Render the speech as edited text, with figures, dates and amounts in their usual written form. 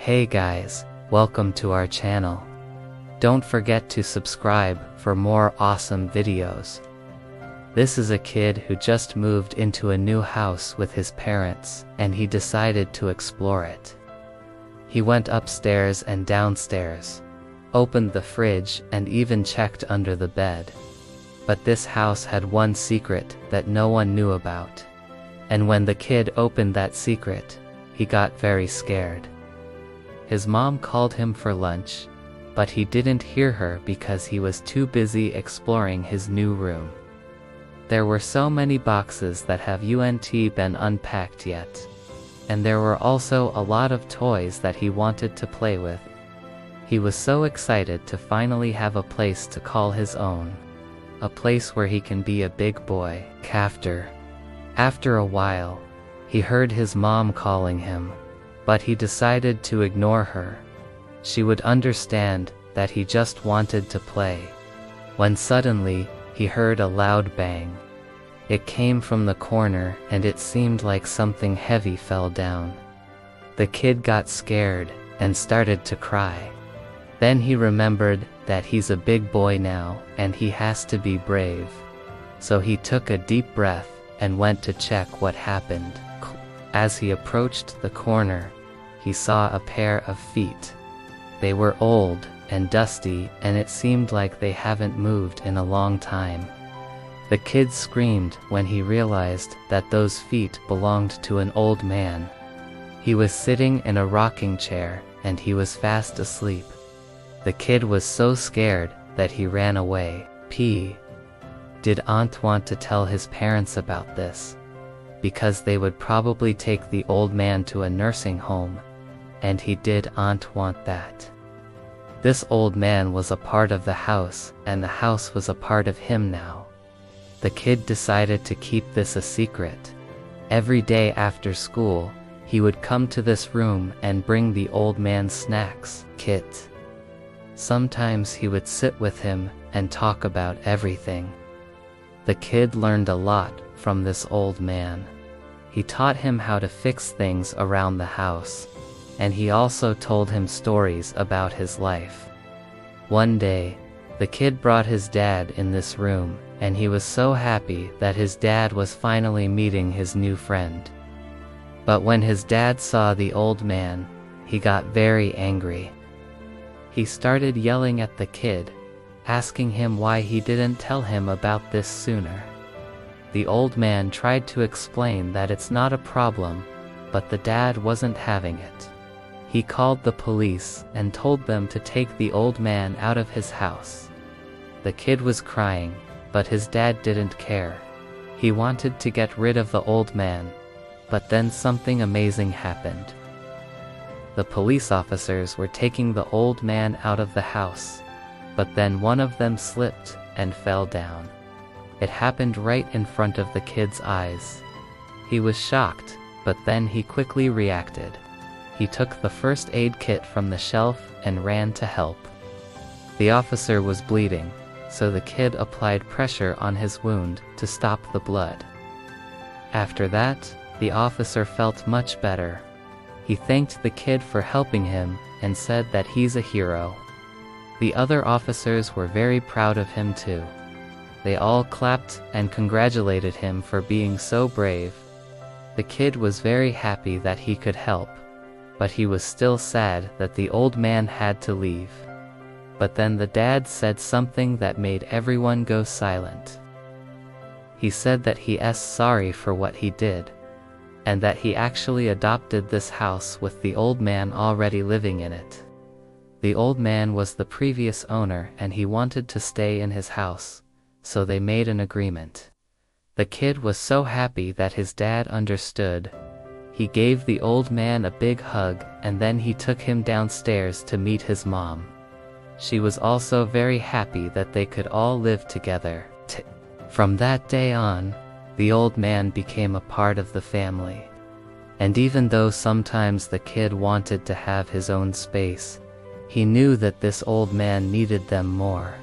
Hey guys, welcome to our channel. Don't forget to subscribe for more awesome videos. This is a kid who just moved into a new house with his parents, and he decided to explore it. He went upstairs and downstairs, opened the fridge and even checked under the bed. But this house had one secret that no one knew about. And when the kid opened that secret, he got very scared. His mom called him for lunch, but he didn't hear her because he was too busy exploring his new room. There were so many boxes that haven't been unpacked yet. And there were also a lot of toys that he wanted to play with. He was so excited to finally have a place to call his own. A place where he can be a big boy. After a while, he heard his mom calling him, but he decided to ignore her. She would understand that he just wanted to play. When suddenly, he heard a loud bang. It came from the corner and it seemed like something heavy fell down. The kid got scared and started to cry. Then he remembered that he's a big boy now and he has to be brave. So he took a deep breath and went to check what happened. As he approached the corner, he saw a pair of feet. They were old and dusty and it seemed like they haven't moved in a long time. The kid screamed when he realized that those feet belonged to an old man. He was sitting in a rocking chair and he was fast asleep. The kid was so scared that he ran away. Did Aunt want to tell his parents about this? Because they would probably take the old man to a nursing home, and he did Aunt want that. This old man was a part of the house, and the house was a part of him now. The kid decided to keep this a secret. Every day after school, he would come to this room and bring the old man snacks. Sometimes he would sit with him and talk about everything. The kid learned a lot from this old man. He taught him how to fix things around the house, and he also told him stories about his life. One day, the kid brought his dad in this room, and he was so happy that his dad was finally meeting his new friend. But when his dad saw the old man, he got very angry. He started yelling at the kid, asking him why he didn't tell him about this sooner. The old man tried to explain that it's not a problem, but the dad wasn't having it. He called the police and told them to take the old man out of his house. The kid was crying, but his dad didn't care. He wanted to get rid of the old man, but then something amazing happened. The police officers were taking the old man out of the house, but then one of them slipped and fell down. It happened right in front of the kid's eyes. He was shocked, but then he quickly reacted. He took the first aid kit from the shelf and ran to help. The officer was bleeding, so the kid applied pressure on his wound to stop the blood. After that, the officer felt much better. He thanked the kid for helping him and said that he's a hero. The other officers were very proud of him too. They all clapped and congratulated him for being so brave. The kid was very happy that he could help, but he was still sad that the old man had to leave. But then the dad said something that made everyone go silent. He said that he is sorry for what he did, and that he actually adopted this house with the old man already living in it. The old man was the previous owner and he wanted to stay in his house, so they made an agreement. The kid was so happy that his dad understood. He gave the old man a big hug and then he took him downstairs to meet his mom. She was also very happy that they could all live together. From that day on, the old man became a part of the family. And even though sometimes the kid wanted to have his own space, he knew that this old man needed them more.